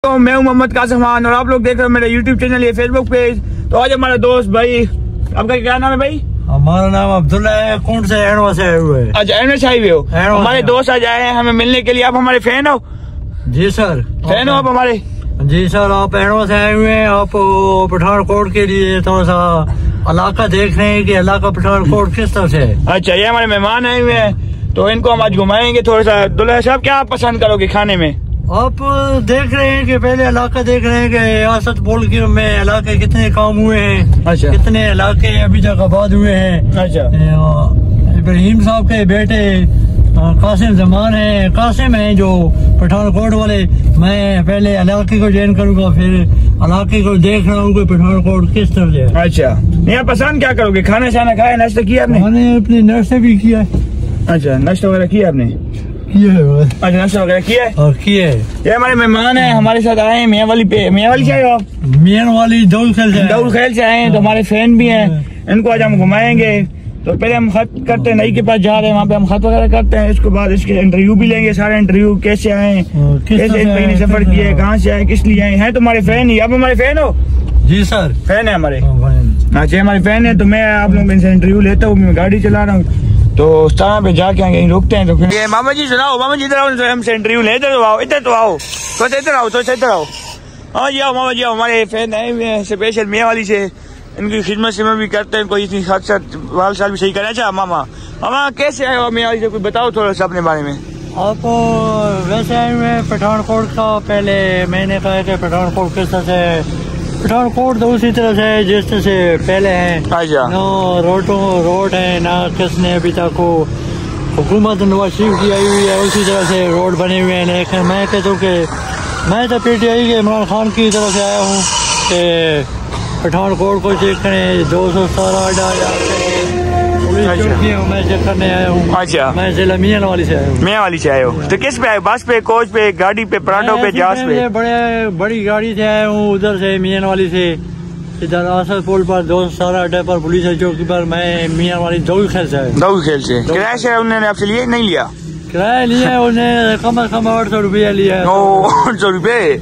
तो मैं हूं मोहम्मद कासिम खान और आप लोग देख रहे हो मेरा यूट्यूब चैनल या फेसबुक पेज। तो आज हमारा दोस्त भाई, आपका क्या नाम है भाई? हमारा नाम अब्दुल्ला है। कौन से एनवा से आए हुए हैं? अच्छा, एनवा से आए हुए हो। हमारे दोस्त आज आए हैं हमें मिलने के लिए। आप हमारे फैन हो? जी सर। फैन हो आप हमारे? जी सर, आप एनवा से आए हुए हैं। आप पठानकोट के लिए थोड़ा सा इलाका देख रहे हैं कि इलाका पठानकोट किस तरह से है। अच्छा, ये हमारे मेहमान आए हुए हैं तो इनको हम आज घुमाएंगे थोड़ा सा। दुल्हा साहब, क्या आप पसंद करोगे खाने में? आप देख रहे हैं कि पहले इलाका देख रहे हैं कि रियासत बोल के में इलाके कितने काम हुए हैं। अच्छा, कितने इलाके अभी तक आबाद हुए हैं। अच्छा, इब्राहिम साहब के बेटे कासिम जमान है, कासिम है जो पठानकोट वाले। मैं पहले इलाके को ज्वाइन करूंगा, फिर इलाके को देख रहा हूँ कि पठानकोट किस तरह से है। अच्छा, नहीं पसंद क्या करोगे? खाना शाना खाया, नाश्ता किया आपने? मैंने अपने नाश्ता भी किया है। अच्छा, नाश्ता वगैरह किया आपने? किया है। अच्छा, नाश्ता वगैरह किया है? और किया है। ये हमारे मेहमान हैं, हमारे साथ आए हैं मियाँ वाली से आए हो आप? मियाँ वाली दौल खेल से आए हैं, तो हमारे फैन भी हैं। इनको आज हम घुमाएंगे। तो पहले हम खत करते हैं, नई के पास जा रहे हैं, वहाँ पे हम खत वगैरह करते हैं। इसके बाद इसके इंटरव्यू भी लेंगे, सारे इंटरव्यू कैसे आए, कैसे इनने सफर किए, कहाँ से आए, किस लिए आए हैं। तुम्हारे फैन ही आप हमारे फैन हो? जी सर, फैन है हमारे। अच्छा, हमारे फैन है। तो मैं आप लोगों से इंटरव्यू लेता हूँ, मैं गाड़ी चला रहा हूँ तो उस तरह पे जाके यहीं रुकते हैं। तो फिर ये मामा जी सुनाओ, मामा जी इधर आओ, हमसे इंटरव्यू ले। इधर तो आओ, इधर तो आओ, तो इधर आओ, तो इधर आओ। हाँ जी, आओ मामा जी, हमारे फैन आए हुए हैं स्पेशल मियाँ वाली से। इनकी खिदमत से भी करते हैं, कोई इतनी खास वाल साल भी सही करना चाहे। मामा कैसे आए हो मियाँ वाली से, कोई बताओ थोड़ा सा अपने बारे में। आपको वैसे आए हुए हैं पठानकोट का। पहले मैंने कहा कि पठानकोट किस तरह से, पठानकोट तो उसी तरह से जिस तरह से पहले है। नो रोड है ना, किसने अभी तक को हुकूमत नवाज शरीफ की आई हुई है उसी तरह से रोड बने हुए हैं। लेकिन मैं कहता हूँ कि मैं तो PTI के इमरान खान की तरफ से आया हूँ कि पठानकोट को चेक करें। 217 मैं चेक करने आया हूँ। अच्छा, मैं जिला मियाँ वाली से आया हूँ। मियाँ वाली से आए हो? तो किस पे आए? बस पे, कोच पे, गाड़ी पे, पराठों पे, जहाज पे? बड़ी गाड़ी से आया हूँ, उधर से मियाँ वाली से। इधर आसर पुल पर 217 अड्डे पर पुलिस चौकी पर मैं मियाँ वाली दौड़ खेल से आया। दौड़ खेल से किराए से उन्होंने आपसे लिए? नहीं लिया किराया लिया है उन्हें, कम से कम 800 रुपया लिया है। 800 रुपये।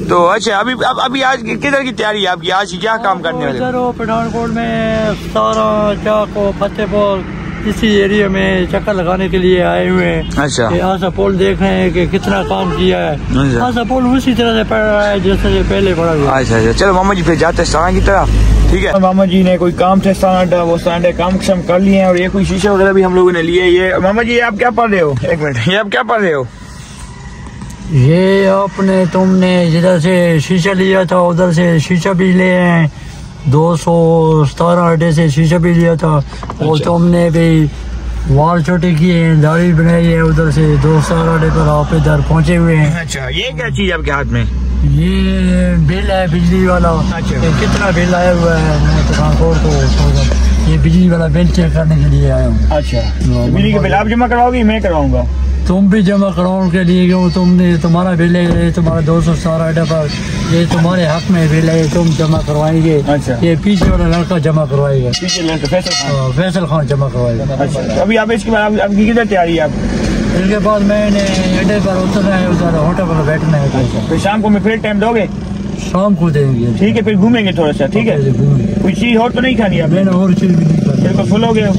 तो अच्छा, अभी आज किधर की तैयारी है आपकी? आज क्या काम करने वाले? पठानकोट में सारा चाको फतेहपुर इसी एरिया में चक्कर लगाने के लिए आए हुए हैं। अच्छा, आसा पुल देख रहे हैं कि कितना काम किया है। आसा पुल उसी तरह से पड़ रहा है जैसे से पहले पड़ा हुआ। अच्छा, चलो मामा जी फिर जाते हैं की तरफ। ठीक है, मामा जी ने कोई काम थे वो काम क्षम कर लिए हैं। और ये कोई शीशे वगैरह भी हम लोगों ने लिए। ये मामा जी, ये आप क्या पढ़ रहे हो? एक मिनट, ये आप क्या पढ़ रहे हो? ये आपने तुमने जिधर से शीशा लिया था उधर से शीशा भी ले हैं। 217 अड्डे से शीशा भी लिया था। और अच्छा, तुमने भी वाल छोटे किए हैं, दाढ़ी बनाई है। उधर से 217 अड्डे पर आप इधर पहुँचे हुए हैं। अच्छा, ये क्या चीज आपके हाथ में? ये बिल है बिजली वाला। अच्छा, कितना बिल आया हुआ है? मैं पठानकोट को ये बिजली वाला बिल चेक करने के लिए आया हूँ। अच्छा, बिजली के बिल आप जमा करवाओगे? मैं करवाऊंगा। तुम भी जमा कराने के लिए क्यों? तुमने तुम्हारा बिल है, तुम्हारा 217 अड्डा पर ये तुम्हारे हक में बिल है, तुम जमा करवाएंगे। अच्छा, ये पीछे वाला लड़का जमा करवाएगा। पीछे लड़का फैसल खान जमा करवाएगा। अच्छा, तो अभी आप इसके बाद आपकी किधर तैयारी है? आप इसके बाद मैंने अड्डे पर उतरना है, उधर होटल पर बैठना है। फिर शाम को मैं फिर टाइम दोगे? शाम को देंगे। ठीक है, फिर घूमेंगे थोड़ा सा। ठीक है, कोई चीज और तो नहीं खानी है? मैंने और चीज भी नहीं। फुल हो गया,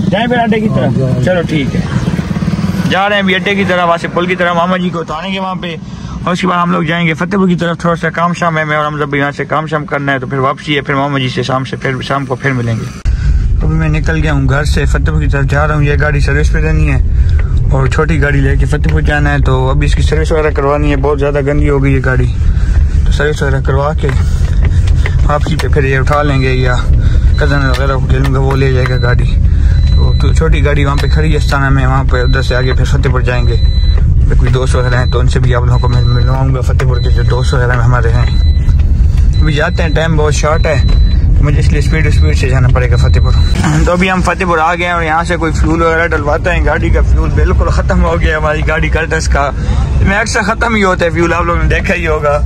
जाए फिर अड्डे की तरफ। चलो ठीक है, जा रहे हैं अभी अड्डे की तरफ, वहाँ से पुल की तरफ मामा जी को उतारेंगे वहाँ पे। और उसके बाद हम लोग जाएंगे फतेहपुर की तरफ। थोड़ा सा काम शाम है, मैं और हम जब यहाँ से काम शाम करना है तो फिर वापसी है। फिर मामा जी से शाम को फिर मिलेंगे। तो अभी मैं निकल गया हूँ घर से, फतेहपुर की तरफ जा रहा हूँ। ये गाड़ी सर्विस पे देनी है और छोटी गाड़ी लेके फतेहपुर जाना है। तो अभी इसकी सर्विस वगैरह करवानी है, बहुत ज़्यादा गंदी हो गई है गाड़ी। तो सर्विस वगैरह करवा के वापसी पे फिर ये उठा लेंगे, या कज़न वगैरह को लूँगा, वो ले जाएगा गाड़ी। तो छोटी गाड़ी वहाँ पे खड़ी है स्थाना में, वहाँ पे उधर से आगे फिर फतेहपुर जाएंगे। फिर कोई दोस्त वगैरह हैं तो उनसे भी आप लोगों को मैं मिलवाऊँगा, फतेहपुर के जो दोस्त वगैरह में हमारे हैं। अभी जाते हैं, टाइम बहुत शॉर्ट है, मुझे इसलिए स्पीड से जाना पड़ेगा फतेहपुर। तो अभी हम फतेहपुर आ गए हैं और यहाँ से कोई फ्यूल वगैरह डलवाते हैं। गाड़ी का फ्यूल बिल्कुल ख़त्म हो गया हमारी गाड़ी कर्टस का। मैं अक्सर ख़त्म ही होता है फ्यूल, आप लोगों ने देखा ही होगा।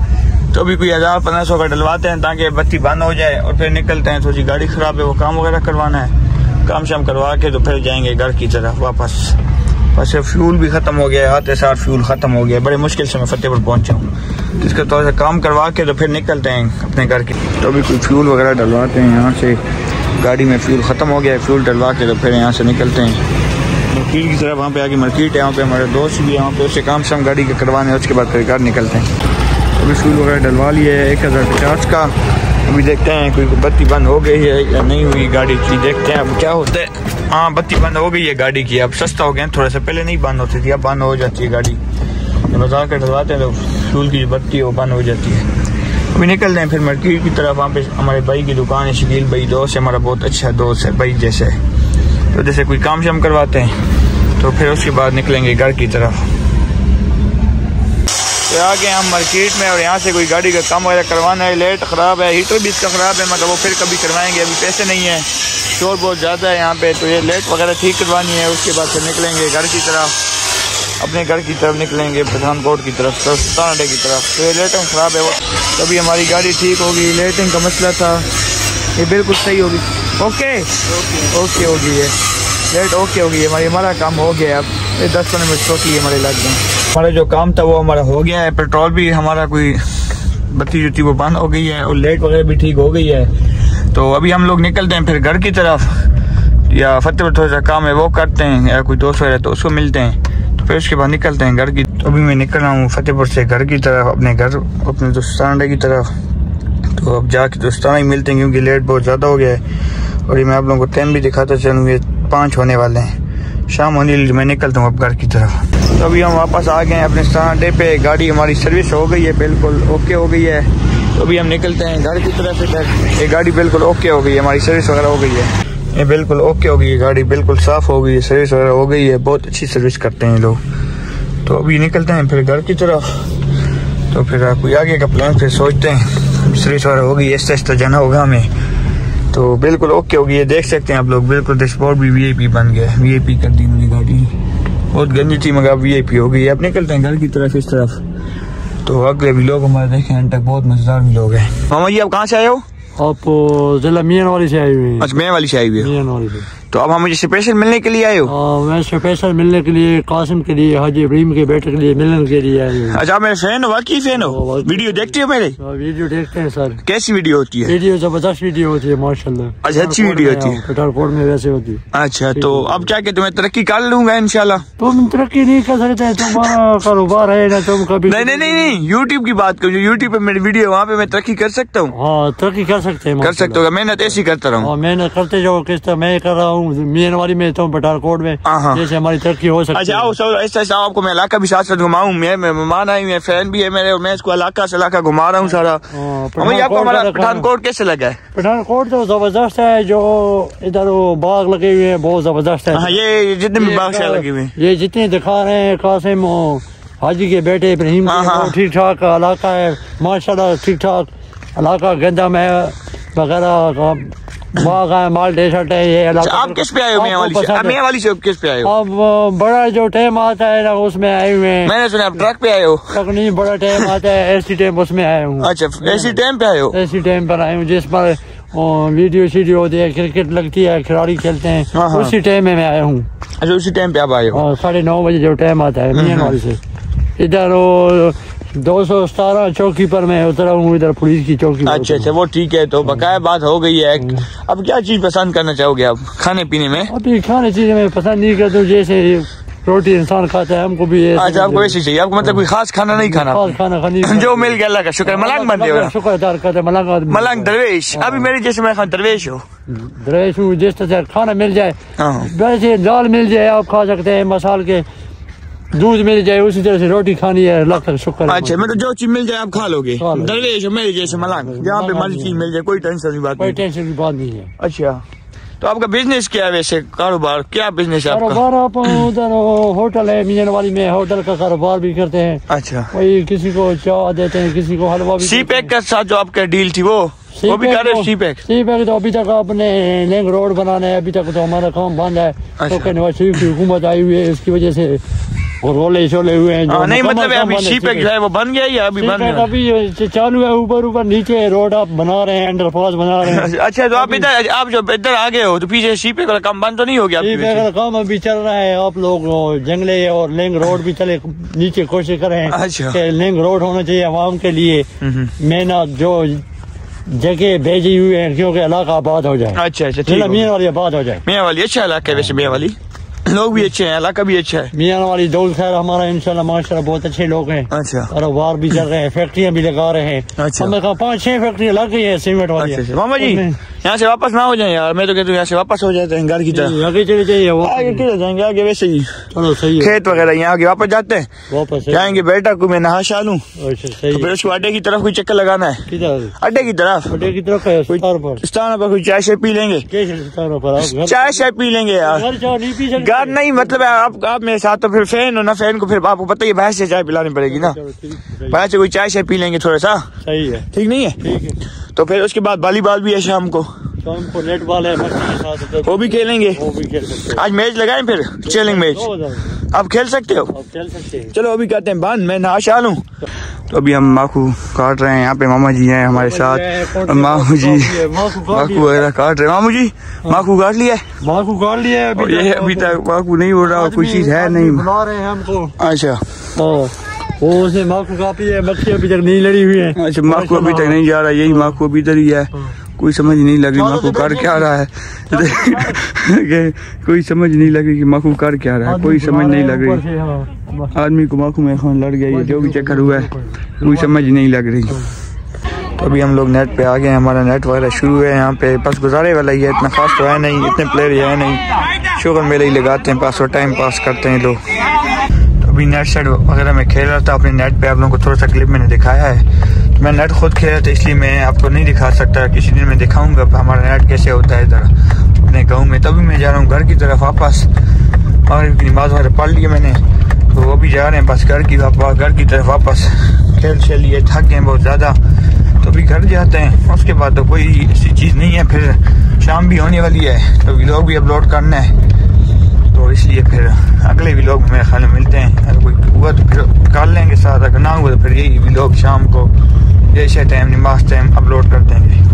तो अभी कोई 1000-1500 का डलवाते हैं ताकि बत्ती बंद हो जाए और फिर निकलते हैं। थोड़ी गाड़ी ख़राब है, वो काम वगैरह करवाना है, काम शाम करवा के तो फिर जाएंगे घर की तरफ वापस। बस फ्यूल भी ख़त्म हो गया है, आते साथ फ्यूल ख़त्म हो गया, बड़े मुश्किल से मैं फतेहपुर पहुंचा हूँ। तो इसका थोड़ा सा काम करवा के तो फिर निकलते हैं अपने घर की। तो अभी कोई फ्यूल वगैरह डलवाते हैं यहाँ से, गाड़ी में फ्यूल ख़त्म हो गया है, फ्यूल डलवा के तो फिर यहाँ से निकलते हैं मार्केट की तरफ। वहाँ पे आगे मार्केट है, वहाँ पे हमारे दोस्त भी है, वहाँ पे उससे काम शाम गाड़ी के करवाने, उसके बाद फिर घर निकलते हैं। अभी फ्यूल वगैरह डलवा लिया है 1050 का। अभी देखते हैं कोई बत्ती बंद हो गई है या नहीं हुई गाड़ी की, देखते हैं अब क्या होता है। हाँ, बत्ती बंद हो गई है गाड़ी की, अब सस्ता हो गया, थोड़ा सा पहले नहीं बंद होती थी, अब बंद हो जाती है गाड़ी। बाजार के डलवाते हैं तो फ्यूल की बत्ती वो बंद हो जाती है। अभी निकल रहे हैं फिर मार्केट की तरफ। वहाँ पे हमारे भाई की दुकान है, शकील भाई दोस्त है हमारा, बहुत अच्छा दोस्त है भाई जैसे, तो जैसे कोई काम शाम करवाते हैं तो फिर उसके बाद निकलेंगे घर की तरफ। तो आ गए हम मार्केट में और यहाँ से कोई गाड़ी का काम वगैरह करवाना है। लाइट ख़राब है, हीटर भी इसका ख़राब है, मगर वो फिर कभी करवाएंगे, अभी पैसे नहीं है, शोर बहुत ज़्यादा है यहाँ पे, तो ये लाइट वगैरह ठीक करवानी है। उसके बाद फिर निकलेंगे घर की तरफ, अपने घर की तरफ निकलेंगे, पठानकोट की तरफ, सुल्तानडे की तरफ। तो ये लाइटिंग ख़राब है, वो तभी हमारी गाड़ी ठीक होगी। लाइटिंग का मसला था, ये बिल्कुल सही होगी। ओके ओके होगी, ये लाइट ओके होगी हमारी, हमारा काम हो गया। अब ये 10-15 मिनट सोच लिए हमारे लग गए। हमारा जो काम था वो हमारा हो गया है। पेट्रोल भी हमारा कोई बत्ती जो थी वो बंद हो गई है और लाइट वगैरह भी ठीक हो गई है। तो अभी हम लोग निकलते हैं फिर घर की तरफ, या फतेहपुर थोड़ा सा काम है वो करते हैं, या कोई दोस्त वगैरह तो उसको मिलते हैं, तो फिर उसके बाद निकलते हैं घर की। तो अभी मैं निकल रहा हूँ फतेहपुर से घर की तरफ, अपने घर, अपने दोस्ताना की तरफ। तो अब जाके दोस्ताना ही मिलते हैं क्योंकि लेट बहुत ज़्यादा हो गया है। और ये मैं आप लोगों को टाइम भी दिखाता चलूँ, ये 5 होने वाले हैं, शाम होने वाली, मैं निकलता हूँ अब घर की तरफ। तो अभी हम वापस आ गए हैं अपने अड्डे पे, गाड़ी हमारी सर्विस हो गई है, बिल्कुल ओके हो गई है। तो अभी हम निकलते हैं घर की तरफ से। ये गाड़ी बिल्कुल ओके हो गई है, हमारी सर्विस वगैरह हो गई है, ये बिल्कुल ओके हो गई है, गाड़ी बिल्कुल साफ़ हो गई है, सर्विस वगैरह हो गई है, बहुत अच्छी सर्विस करते हैं लोग। तो अभी निकलते हैं फिर घर की तरफ। तो फिर कोई आगे का प्लान फिर सोचते हैं, सर्विस वगैरह हो गई, ऐसा जाना होगा हमें, तो बिल्कुल ओके हो गई है। देख सकते हैं आप लोग, बिल्कुल डैशबोर्ड भी वीआईपी बन गया है, वीआईपी कर दी उन्होंने गाड़ी, बहुत गंदी थी मगर वीआईपी हो गई है। अब निकलते हैं घर की तरफ इस तरफ। तो अगले भी लोग हमारे देखें एंड तक बहुत मजेदार भी लोग हैं। मामा जी आप कहाँ से आए हो? आप जिला मियानवाली से आए हुए हैं। अच्छा, मियानवाली से आए हुए हो। मियानवाली से। तो अब हम मुझे स्पेशल मिलने के लिए आए हो? मैं स्पेशल मिलने के लिए, कासिम के लिए, हाजी इब्राहिम के बेटे के लिए मिलने के लिए आए हुए। अच्छा, मेरे फैन हो, वाकई फैन हो? वीडियो देखते हो मेरे? वीडियो देखते हैं सर। कैसी वीडियो होती है? वीडियो जबरदस्त वीडियो होती है माशाल्लाह। अच्छा, अच्छी वीडियो होती है, पठानकोट में वैसे होती है। अच्छा, तो अब क्या कहते, मैं तरक्की कर लूंगा इंशाल्लाह? तुम तरक्की नहीं कर सकते, तुम्हारा कारोबार है ना, तुम कभी। नहीं, यूट्यूब की बात करो, यूट्यूब पे मेरी वीडियो, वहाँ पे मैं तरक्की कर सकता हूँ? हाँ, तरक्की कर सकते हैं, कर सकते हो, मेहनत ऐसी करता रहूँ। मेहनत करते जाओ, किस तरह मैं कर रहा हूँ मियानवाली में, तुम पठानकोट में, जैसे हमारी तरक्की हो सकती है। अच्छा, आओ ऐसा आपको मैं इलाका भी साथ साथ घुमाऊँ, मैं मेहमान आई हूँ, फैन भी है मेरे, और मैं इसको इलाका से इलाका घुमा रहा हूँ सारा। आपको हमारा पठानकोट कैसे लगा है? पठानकोट तो जबरदस्त है, जो इधर बाग लगे हुए हैं बहुत जबरदस्त है। ये जितने भी बाग लगे हुए हैं, ये जितने दिखा रहे हैं, कासिम हाजी के बेटे इब्राहिम, ठीक ठाक इलाका है माशाल्लाह, ठीक ठाक इलाका, गंदा में वगैरह बाग है, माल डेसर्ट है ये इलाका। आप किस पे आए हो? मियानवाली से किस पे आए हो? अब बड़ा जो टाइम आता है ना उसमें आए हुए हैं। मैंने सुना आप ट्रक पे आए हो? ट्रक नहीं, बड़ा टाइम आता है, ऐसी टाइम उसमें आया हूँ। अच्छा, ऐसी टाइम पे आए हो? ऐसी टाइम पर आए हूँ जिस पर वीडियो शीडियो होती है, क्रिकेट लगती है, खिलाड़ी खेलते हैं, उसी टाइम में मैं आया हूँ। अच्छा, उसी टाइम पे आप आए हो? 9:30 बजे जो टाइम आता है मियानवाली से। इधर 217 चौकी पर मैं उतरा हूँ, इधर पुलिस की चौकी। अच्छा, वो ठीक है। तो बकाया बात हो गई है, अब क्या चीज पसंद करना चाहोगे आप खाने पीने में? अभी खाने चीजें मैं पसंद नहीं करता हूँ, जैसे रोटी इंसान खाता है, हमको भी। अच्छा, आपको वैसे चाहिए, आपको मतलब कोई खास खाना नहीं खाना? खाना खानी जो मिल गया अल्लाह का शुक्र। मलंग बनते हो? शुक्र अदा करते, मलंग दरवेश। अभी मेरे जैसे मैं दरवेश हो, दरवेश हूँ, जिस तरह खाना मिल जाए, वैसे दाल मिल जाए आप खा सकते हैं, मसाल के दूध मिल जाए, उसी तरह से रोटी खानी है, अल्लाह का शुक्र। अच्छा, मतलब जो चीज मिल जाए आप खा लोगे? दरवेश मेरे जैसे मलंग, जहाँ पे मर्जी चीज मिल जाए, कोई टेंशन की बात, कोई टेंशन की बात नहीं है। अच्छा, तो आपका बिजनेस क्या है वैसे, कारोबार क्या बिजनेस है आपका? कारोबार आप उधर होटल है मियानवाली में, होटल का कारोबार भी करते हैं। अच्छा, वही किसी को चाय देते हैं, किसी को हलवा भी। सी पैक का साथ जो आपका डील थी वो भी कर रहे हो? सी पैक तो अभी तक आपने लिंक रोड बनाना है, अभी तक तो हमारा काम बंद है। तो नवाज शरीफ की हुकूमत आई हुई है, इसकी वजह से रोले शोले हुए हैं। नहीं मतलब अभी शीपेक जो है वो बन गया या अभी बन गया? अभी चालू है, ऊपर ऊपर नीचे रोड आप बना रहे हैं, अंडरपास बना रहे हैं। अच्छा तो आप इधर, आप जो इधर आ गए हो तो पीछे शीपेक वाला काम बंद तो नहीं हो गया? शीपेक का काम अभी चल रहा है। आप लोग जंगले और लिंक रोड भी चले नीचे कोशिश कर रहे हैं। अच्छा लिंक रोड होना चाहिए आवाम के लिए। मेहनत जो जगह भेजी हुई है क्योंकि इलाका आबाद हो जाए। अच्छा अच्छा, मियाँ वाली आबाद हो जाए। मियाँ वाली अच्छा इलाका है वैसे, मियाँ वाली लोग भी अच्छे हैं, इलाका भी अच्छा है। मियाँ वाली दौल खैर हमारा इंशाल्लाह माशाल्लाह बहुत अच्छे लोग हैं। अच्छा, कारोबार भी चल रहे हैं, फैक्ट्रियाँ भी लगा रहे हैं। अच्छा, हमें 5-6 फैक्ट्रियाँ लग गई है सीमेंट वाली। मामा जी यहाँ से वापस ना हो जाए यार, मैं तो कहता हूँ यहाँ से वापस हो जाते हैं घर की तरफ। आगे चले जाइए, आगे किधर जाएंगे? आगे वैसे ही चलो सही है, खेत वगैरह यहाँ आगे वापस जाते हैं, वापस जाएंगे बेटा को मैं नहा शा लूँ, सही। फिर उसको अड्डे की तरफ कोई चक्कर लगाना है। किधर? अड्डे की तरफ। अड्डे की तरफ है स्थान पर कोई चाय शाय पी लेंगे, चाय शाय पी लेंगे यार। घर नहीं मतलब आप मेरे साथ तो फिर फैन हो ना, फैन को फिर आपको पता ही भैंस से चाय पिलानी पड़ेगी ना, भैंस से कोई चाय शाय पी लेंगे थोड़ा सा। सही है, ठीक नहीं है? ठीक है। तो फिर उसके बाद वॉलीबॉल भी है शाम को नेट बॉल है वो भी खेलेंगे। वो भी खेल सकते हैं। आज मैच लगाएं फिर चैलेंज मैच, आप खेल सकते हो? खेल सकते हैं। चलो अभी कहते हैं बंद, मैं नहा शा लूं। तो अभी हम माखू काट रहे हैं, यहाँ पे मामा जी हैं हमारे साथ, मामू जी माखू वगैरह काट रहे हैं। मामू जी माखू काट लिया है? माखू काट लिया है अभी तक माखू नहीं हो रहा, कोई चीज है नहीं, बुला रहे हैं हमको। अच्छा वो उसे माखू काफी है, मक्खी अभी तक नहीं लड़ी हुई है। अच्छा माखू अभी तक नहीं जा रहा, यही माखू अभी इधर ही है, कोई समझ नहीं लग रही माखू कर क्या रहा है। कोई समझ नहीं लग रही कि माखू कर क्या रहा है, कोई समझ नहीं लग रही। आदमी को माखू में खान लड़ गया, जो भी चक्कर हुआ है कोई समझ नहीं लग रही। तो अभी हम लोग नेट पे आ गए, हमारा नेट वगैरह शुरू है यहाँ पे, बस गुजारे वाला ही है, इतना खास तो है नहीं, इतने प्लेयर है नहीं, शुगर मेले ही लगाते हैं पास और टाइम पास करते हैं लोग। तो अभी नेट सेट वगैरह में खेल रहा था अपने नेट पे, आप लोगों को थोड़ा सा क्लिप मैंने दिखाया है। मैं नेट खुद खेल रहा था इसलिए मैं आपको नहीं दिखा सकता, किसी दिन मैं दिखाऊंगा हमारा नेट कैसे होता है इधर अपने गाँव में। तभी मैं जा रहा हूँ घर की तरफ वापस, मगरिब की नमाज वगैरह पढ़ ली मैंने, तो वो भी जा रहे हैं बस घर की तरफ वापस। खेल खेल लिए थक गए बहुत ज़्यादा, तो अभी घर जाते हैं, उसके बाद तो कोई ऐसी चीज़ नहीं है, फिर शाम भी होने वाली है तो व्लॉग भी अपलोड करना है, तो इसलिए फिर अगले व्लॉग में मेरे ख्याल में मिलते हैं। अगर कोई हुआ तो फिर कर लेंगे साथ, अगर ना हुआ तो फिर यही व्लॉग शाम को जैसे टाइम नमाज टाइम अपलोड कर देंगे।